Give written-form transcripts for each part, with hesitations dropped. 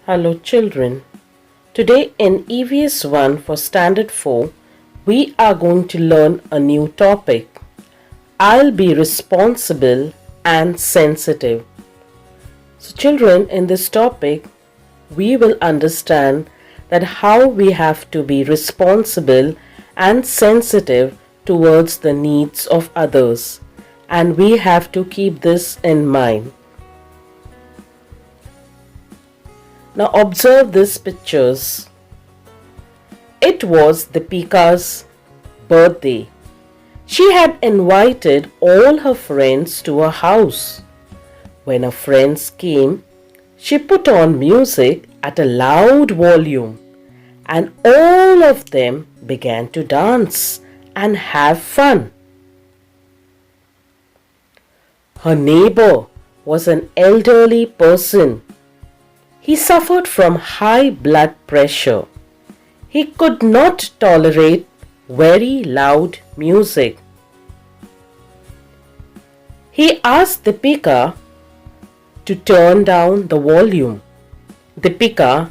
Hello children. Today in E.V.S. 1 for Standard 4, we are going to learn a new topic. I'll be responsible and sensitive. So children, in this topic, we will understand that how we have to be responsible and sensitive towards the needs of others, and we have to keep this in mind. Now observe these pictures. It was Deepika's birthday. She had invited all her friends to her house. When her friends came, she put on music at a loud volume, and all of them began to dance and have fun. Her neighbor was an elderly person. He suffered from high blood pressure. He could not tolerate very loud music. He asked Deepika to turn down the volume. Deepika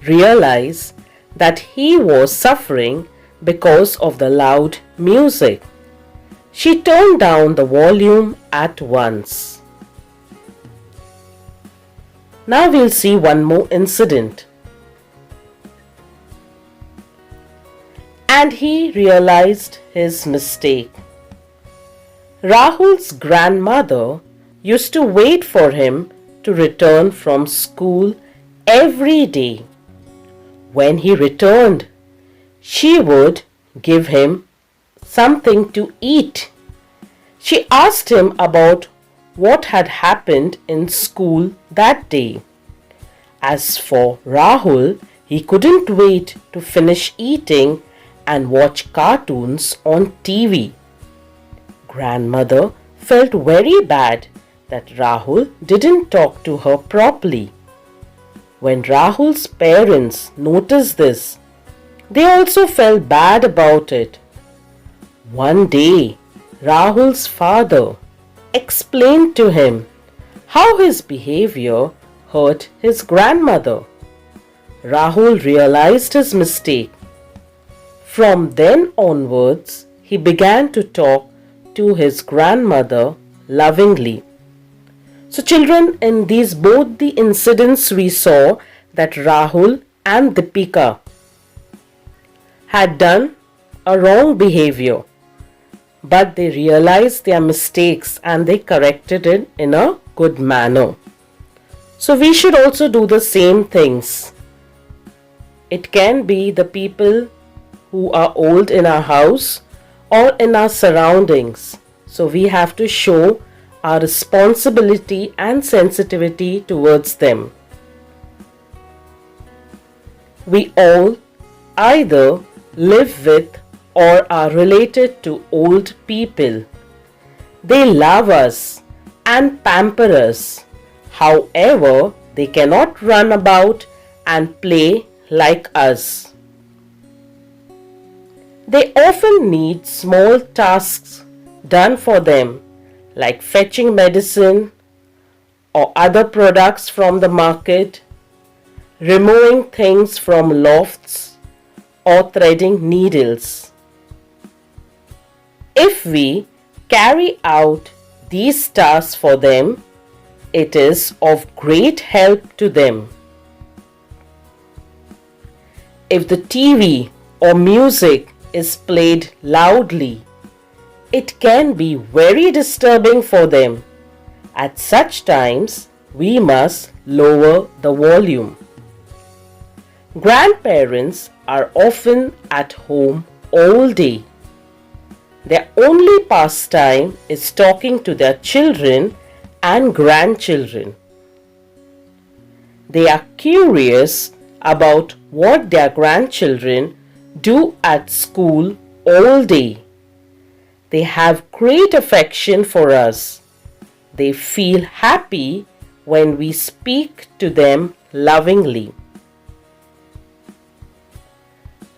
realized that he was suffering because of the loud music. She turned down the volume at once. Now we'll see one more incident. And he realized his mistake. Rahul's grandmother used to wait for him to return from school every day. When he returned, she would give him something to eat. She asked him about what had happened in school that day. As for Rahul, he couldn't wait to finish eating and watch cartoons on TV. Grandmother felt very bad that Rahul didn't talk to her properly. When Rahul's parents noticed this, they also felt bad about it. One day, Rahul's father explained to him how his behavior hurt his grandmother. Rahul realized his mistake. From then onwards, he began to talk to his grandmother lovingly. So children, in these both the incidents we saw that Rahul and Deepika had done a wrong behavior, but they realized their mistakes and they corrected it in a good manner. So we should also do the same things. It can be the people who are old in our house or in our surroundings. So we have to show our responsibility and sensitivity towards them. We all either live with or are related to old people. They love us and pamper us. However, they cannot run about and play like us. They often need small tasks done for them, like fetching medicine or other products from the market, removing things from lofts, or threading needles. If we carry out these tasks for them, it is of great help to them. If the TV or music is played loudly, it can be very disturbing for them. At such times, we must lower the volume. Grandparents are often at home all day. Their only pastime is talking to their children and grandchildren. They are curious about what their grandchildren do at school all day. They have great affection for us. They feel happy when we speak to them lovingly.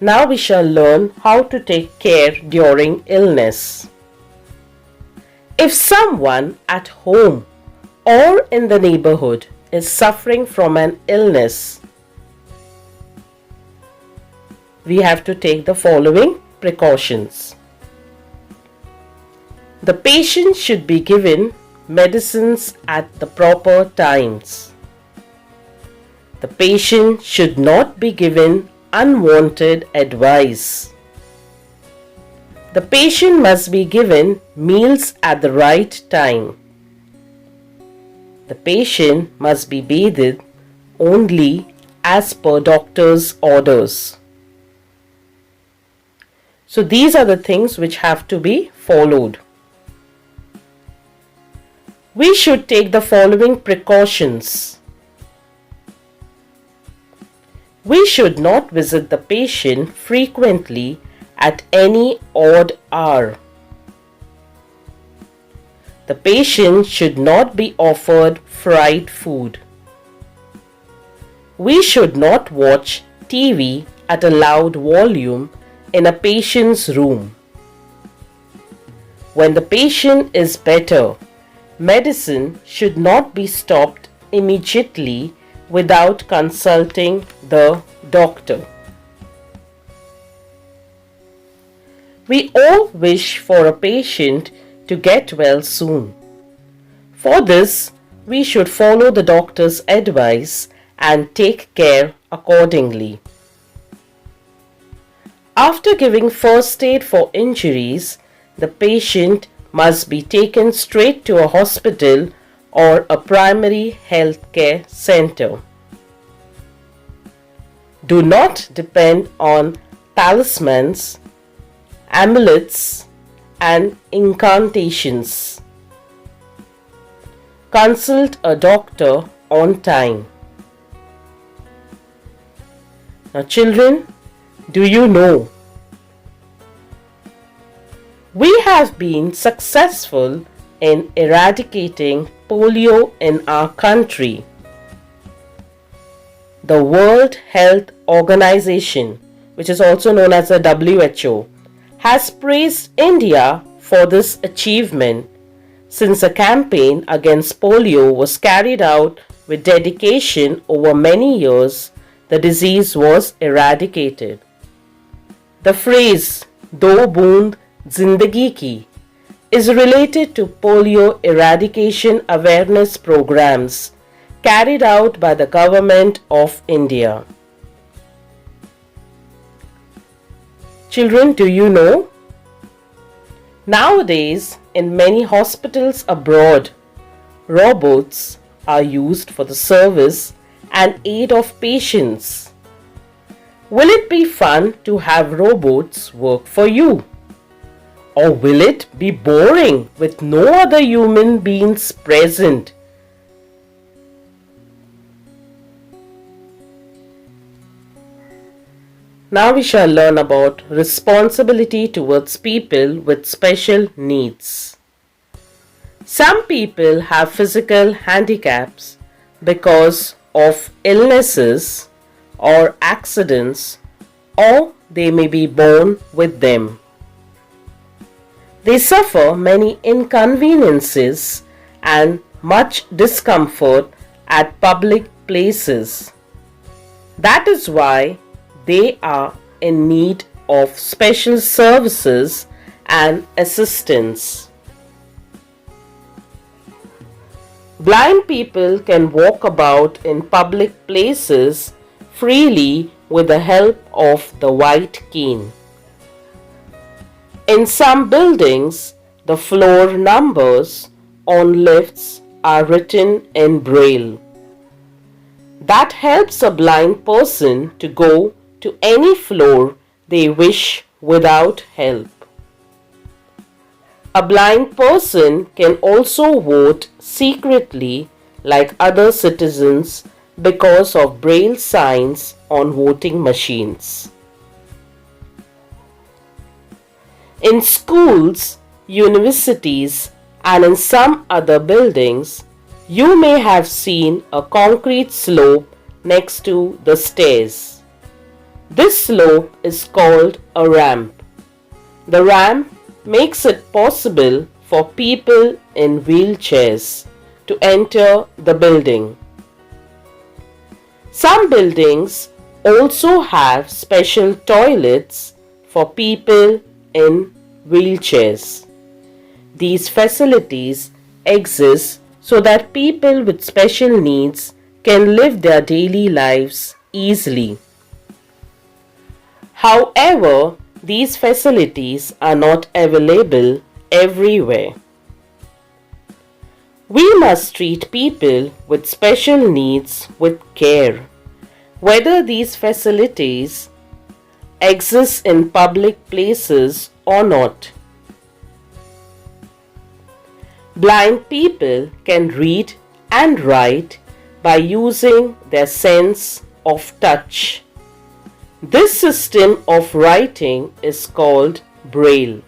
Now we shall learn how to take care during illness. If someone at home or in the neighborhood is suffering from an illness, we have to take the following precautions. The patient should be given medicines at the proper times. The patient should not be given unwanted advice. The patient must be given meals at the right time. The patient must be bathed only as per doctor's orders. So these are the things which have to be followed. We should take the following precautions. We should not visit the patient frequently at any odd hour. The patient should not be offered fried food. We should not watch TV at a loud volume in a patient's room. When the patient is better, medicine should not be stopped immediately without consulting the doctor. We all wish for a patient to get well soon. For this, we should follow the doctor's advice and take care accordingly. After giving first aid for injuries, the patient must be taken straight to a hospital or a primary health care center. Do not depend on talismans, amulets, and incantations. Consult a doctor on time. Now, children, do you know? We have been successful in eradicating polio in our country. The World Health Organization, which is also known as the WHO, has praised India for this achievement. Since a campaign against polio was carried out with dedication over many years, the disease was eradicated. The phrase "Do boond zindagi ki" is related to polio eradication awareness programs carried out by the Government of India. Children, do you know? Nowadays, in many hospitals abroad, robots are used for the service and aid of patients. Will it be fun to have robots work for you? Or will it be boring with no other human beings present? Now we shall learn about responsibility towards people with special needs. Some people have physical handicaps because of illnesses or accidents, or they may be born with them. They suffer many inconveniences and much discomfort at public places. That is why they are in need of special services and assistance. Blind people can walk about in public places freely with the help of the white cane. In some buildings, the floor numbers on lifts are written in Braille. That helps a blind person to go to any floor they wish without help. A blind person can also vote secretly like other citizens because of Braille signs on voting machines. In schools, universities, and in some other buildings, you may have seen a concrete slope next to the stairs. This slope is called a ramp. The ramp makes it possible for people in wheelchairs to enter the building. Some buildings also have special toilets for people in wheelchairs. These facilities exist so that people with special needs can live their daily lives easily. However, these facilities are not available everywhere. We must treat people with special needs with care, whether these facilities exist in public places or not. Blind people can read and write by using their sense of touch. This system of writing is called Braille.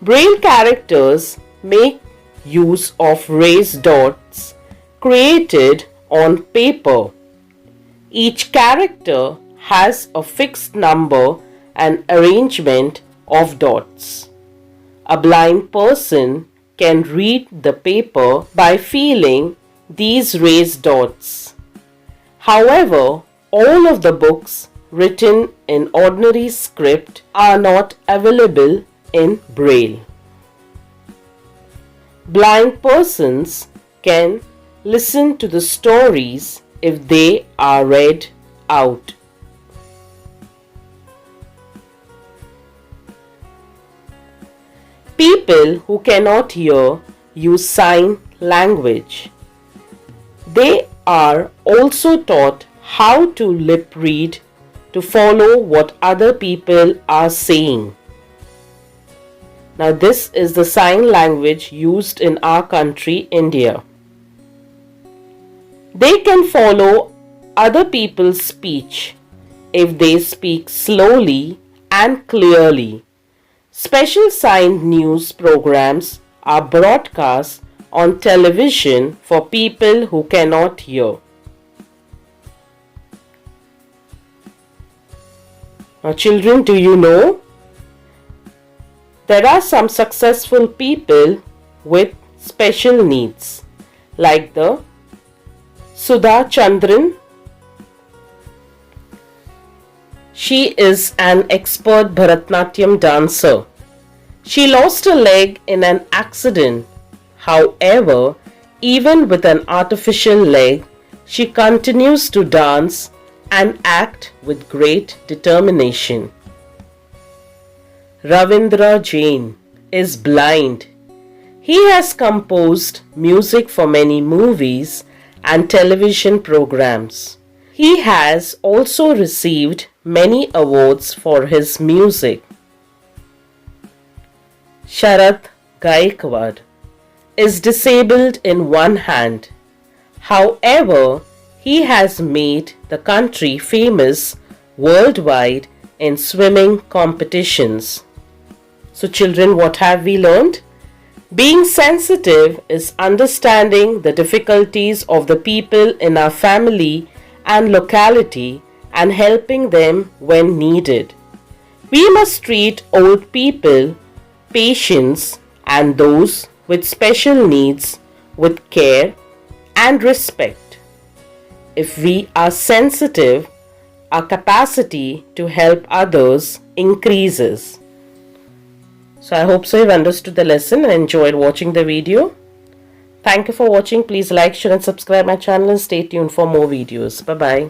Braille characters make use of raised dots created on paper. Each character has a fixed number and arrangement of dots. A blind person can read the paper by feeling these raised dots. However, all of the books written in ordinary script are not available in Braille. Blind persons can listen to the stories if they are read out. People who cannot hear use sign language. They are also taught how to lip read to follow what other people are saying. Now, this is the sign language used in our country, India. They can follow other people's speech if they speak slowly and clearly. Special signed news programs are broadcast on television for people who cannot hear. Now, children, do you know? There are some successful people with special needs, like the Sudha Chandran. She is an expert Bharatanatyam dancer. She lost a leg in an accident. However, even with an artificial leg, she continues to dance and act with great determination. Ravindra Jain is blind. He has composed music for many movies and television programs. He has also received many awards for his music. Sharat Gaikwad is disabled in one hand. However, he has made the country famous worldwide in swimming competitions. So children, what have we learned? Being sensitive is understanding the difficulties of the people in our family and locality and helping them when needed. We must treat old people, patients, and those with special needs with care and respect. If we are sensitive, our capacity to help others increases. So I hope so you've understood the lesson and enjoyed watching the video. Thank you for watching. Please like, share and subscribe my channel and stay tuned for more videos. Bye-bye.